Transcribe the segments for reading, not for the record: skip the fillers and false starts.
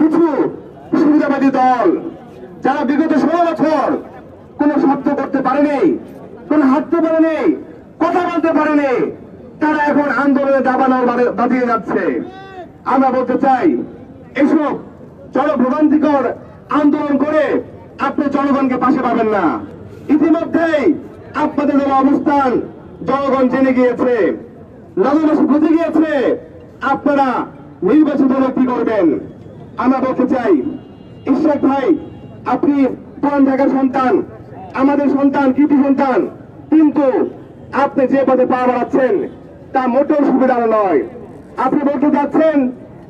কিছু সুবিধাবাদী দল যারা বিগত 16 বছর কোনো শব্দ করতে পারেনি, কোনো হাঁটতে পারেনি, কথা বলতে পারেনি, তারা এখন আন্দোলনে দাবানল বাঁধিয়ে যাচ্ছে। আমরা বলতে চাই, এসব জনভোগান্তিকর আন্দোলন করে আপনি জনগণকে পাশে পাবেন না। ইতিমধ্যেই আপনাদের দলের অবস্থান জনগণ জেনে গিয়েছে, নবমাসে বুঝে গিয়েছে আপনারা নির্বাচিত হলে কি করবেন। আমরা বলতে চাই, ইশরাক ভাই, আপনি পুরান ঢাকার সন্তান, আমাদের সন্তান, কৃতি সন্তান, কিন্তু আপনি যে পদে পা বাড়াচ্ছেন তা মোটেও সুবিধার নয়। আপনি বলতে যাচ্ছেন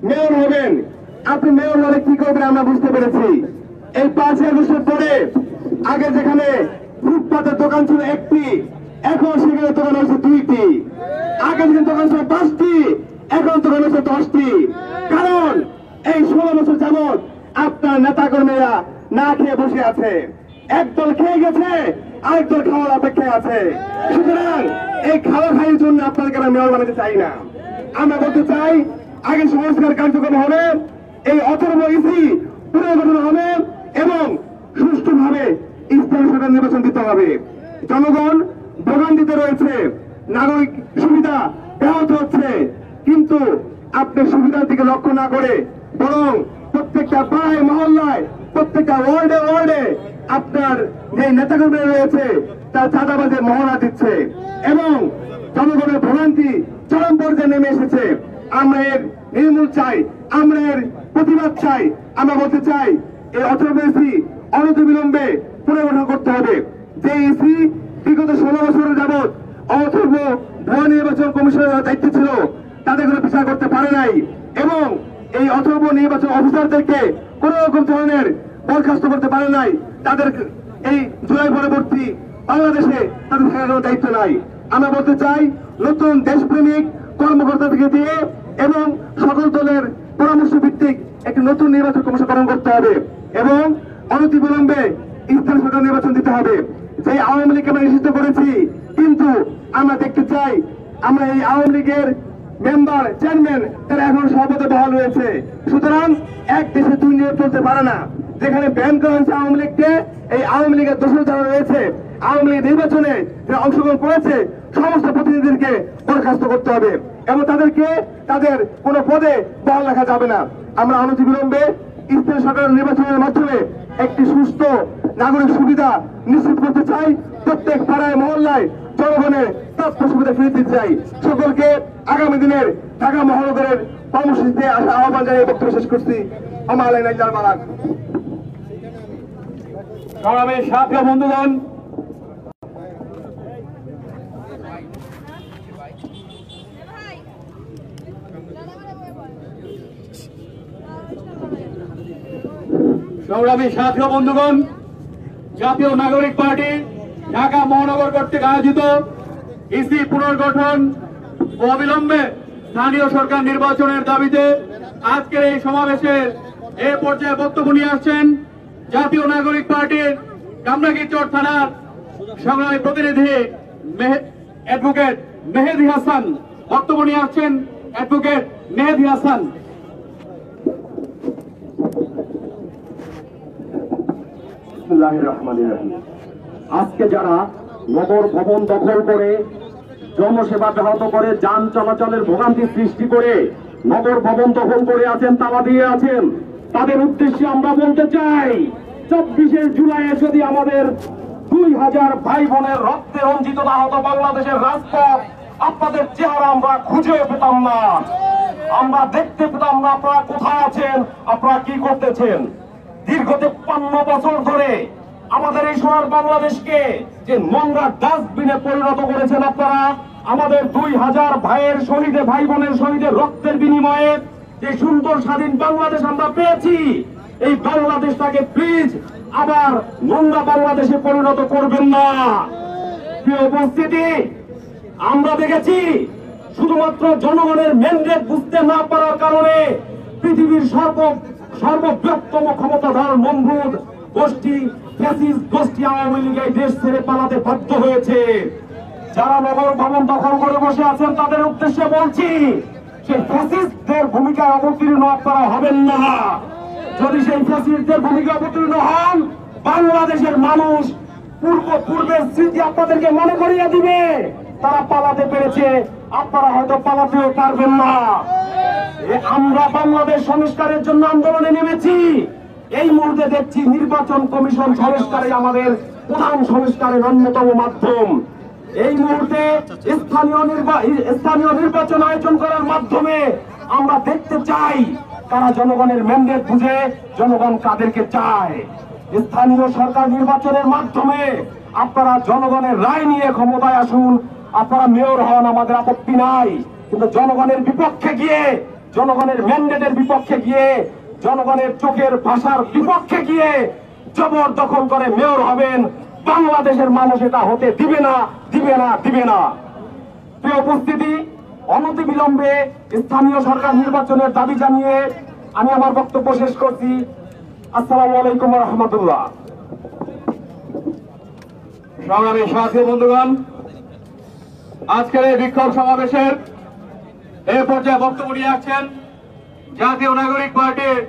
মেয়র হবেন, আপনি মেয়র হলে কি করবেন আমরা বুঝতে পেরেছি। এই 5 আগস্টের পরে আগে যেখানে ফুটপাতের দোকান ছিল একটি, এখন সেখানে দোকান হচ্ছে 2টি। আগে যেখানে দোকান ছিল 5টি, এখন দোকান হচ্ছে 10টি। কারণ এই 16 বছর যাবৎ আপনার নেতা কর্মীরা না খেয়ে বসে আছে, একদল খেয়ে গেছে, আরেকদল খাওয়ার অপেক্ষায় আছে। সুতরাং এই খাওয়া খাইয়ের জন্য আপনাদেরকে আমরা মেয়র বানাতে চাই না। আমরা বলতে চাই, আগে সংস্কার কার্যক্রম হবে, এই অথর্ব ইসি পুনর্গঠন হবে এবং সুষ্ঠুভাবে স্থানীয় সরকার নির্বাচন দিতে হবে। জনগণ ভোগান্তিতে রয়েছে, নাগরিক সুবিধা ব্যাহত হচ্ছে, কিন্তু আপনি সুবিধার দিকে লক্ষ্য না করে বরং প্রত্যেকটা পাড়ায় মহল্লায়, প্রত্যেকটা ওয়ার্ডে ওয়ার্ডে আপনার যে নেতাকর্মীরা রয়েছে তার চাঁদাবাজের মহড়া দিচ্ছে এবং জনগণের ভোগান্তি চরম পর্যায়ে নেমে এসেছে। আমরা এর নির্মূল চাই, আমরা এর প্রতিবাদ চাই। আমরা বলতে চাই, এই অথর্ব ইসি অনতিবিলম্বে পুনর্গঠন করতে হবে। যে ইসি বিগত 16 বছর যাবৎ অথর্ব ভুয়া নির্বাচন কমিশনের দায়িত্ব ছিল, তাদের কোনো বিচার করতে পারে নাই এবং এই অথর্ব নির্বাচন অফিসারদেরকে কোন রকম ধরনের বরখাস্ত করতে পারে নাই। তাদের এই জুলাই পরবর্তী বাংলাদেশে তাদের থাকার কোনো দায়িত্ব নাই। আমরা বলতে চাই, নতুন দেশপ্রেমিক কর্মকর্তাদেরকে দিয়ে এবং সকল দলের পরামর্শ ভিত্তিক একটি নতুন নির্বাচন কমিশন গঠন করতে হবে এবং অনতিবিলম্বে স্থানীয় সরকার নির্বাচন দিতে হবে। যে আওয়ামী লীগকে আমরা নিষিদ্ধ করেছি, কিন্তু আমরা দেখতে চাই আমরা এই আওয়ামী লীগের মেম্বার, চেয়ারম্যান তারা এখন সভাপতি বহাল রয়েছে। সুতরাং এক দেশে 2 নিয়ম চলতে পারে না। যেখানে ব্যান করা হয়েছে আওয়ামী লীগকে, এই আওয়ামী লীগের দোষর যারা রয়েছে, আওয়ামী লীগ নির্বাচনে যারা অংশগ্রহণ করেছে সমস্ত প্রতিনিধিদেরকে বরখাস্ত করতে হবে এবং তাদেরকে তাদের কোনো পদে বহাল রাখা যাবে না। আমরা অনতিবিলম্বে স্থানীয় সরকার নির্বাচনের মাধ্যমে একটি সুস্থ নাগরিক সুবিধা নিশ্চিত করতে চাই। প্রত্যেক পাড়ায় মহল্লায় জনগণের প্রাপ্য সুবিধা ফিরে দিতে চাই। সকলকে আগামী দিনের ঢাকা মহানগরের কর্মসূচিতে আসা আহ্বান জানিয়ে বক্তব্য শেষ করছি। আমার বালাক সংগ্রামী সাথী বন্ধুগণ, জাতীয় নাগরিক পার্টি ঢাকা মহানগর কর্তৃক আয়োজিত ইসি পুনর্গঠন ও অবিলম্বে স্থানীয় সরকার নির্বাচনের দাবিতে আজকের এই সমাবেশের এ পর্যায়ে বক্তব্য নিয়ে আসছেন জাতীয় নাগরিক পার্টির কামরাঙ্গীরচর থানার সংগ্রামী প্রতিনিধি অ্যাডভোকেট মেহেদী হাসান। বক্তব্য নিয়ে আসছেন অ্যাডভোকেট মেহেদী হাসান। আজকে যারা নগর ভবন দখল করে, জনসেবা ব্যাহত করে, যান চলাচলের ভোগান্তি সৃষ্টি করে নগর ভবন দখল করে আছেন, তালা দিয়ে আছেন, তাদের উদ্দেশ্যে আমরা বলতে চাই, 24শে জুলাই যদি আমাদের 2000 ভাই বোনের রক্তে রঞ্জিত না হতো বাংলাদেশের রাজপথ, আপনাদের চেহারা আমরা খুঁজে পেতাম না, আমরা দেখতে পেতাম না আপনারা কোথায় আছেন, আপনারা কি করতেছেন। দীর্ঘ 53 বছর ধরে আমাদের এই সোনার বাংলাদেশকে যে নোংরা ডাস্টবিনে পরিণত করেছেন আপনারা, আমাদের 2000 ভাইয়ের শহীদে, ভাই বোনের শহীদের রক্তের বিনিময়ে যে সুন্দর স্বাধীন বাংলাদেশ আমরা পেয়েছি, এই বাংলাদেশটাকে প্লিজ আবার নোংরা বাংলাদেশে পরিণত করবেন না। প্রিয় উপস্থিতি, আমরা দেখেছি শুধুমাত্র জনগণের ম্যান্ডেট বুঝতে না পারার কারণে পৃথিবীর সর্ববৃহত্তম ক্ষমতাধর নমরুদ গোষ্ঠী, ফ্যাসিস্ট গোষ্ঠী আওয়ামী লীগ এই দেশ ছেড়ে পালাতে বাধ্য হয়েছে। যারা নগর ভবন দখল করে বসে আছেন তাদের উদ্দেশ্যে বলছি, সেই ফ্যাসিস্টদের ভূমিকায় অবতীর্ণ আপনারা হবেন না। যদি সেই ফ্যাসিস্টদের ভূমিকা অবতীর্ণ হন, বাংলাদেশের মানুষ পূর্বের স্মৃতি আপনাদেরকে মনে করিয়ে দিবে। তারা পালাতে পেরেছে, আপনারা হয়তো পালাতেও পারবেন না। আমরা বাংলাদেশ সংস্কারের জন্য আন্দোলনে নেমেছি। এই মুহূর্তে দেখছি নির্বাচন কমিশন সংস্কারে আমাদের প্রধান সংস্কারের অন্যতম মাধ্যম। এই মুহূর্তে স্থানীয় নির্বাচন আয়োজন করার মাধ্যমে আমরা দেখতে চাই কারা জনগণের ম্যান্ডেট বুঝে, জনগণ কাদেরকে চায়। স্থানীয় সরকার নির্বাচনের মাধ্যমে আপনারা জনগণের রায় নিয়ে ক্ষমতায় আসুন, আপনারা মেয়র হন, আমাদের আপত্তি নাই। কিন্তু জনগণের বিপক্ষে গিয়ে, জনগণের ম্যান্ডেটের বিপক্ষে গিয়ে, জনগণের চোখের ভাষার বিপক্ষে গিয়ে জবরদখল করে মেয়র হবেন, বাংলাদেশের মানুষ এটা হতে দিবে না, দিবে না, দিবে না। প্রিয় উপস্থিতি, অনতিবিলম্বে স্থানীয় সরকার নির্বাচনের দাবি জানিয়ে আমি আমার বক্তব্য শেষ করছি। আসসালামু আলাইকুম ওয়া রাহমাতুল্লাহ। সংগ্রামী সাথী বন্ধুগণ, আজকের এই বিক্ষোভ সমাবেশের এই পর্যায়ে বক্তব্য নিয়ে আসছেন জাতীয় নাগরিক পার্টির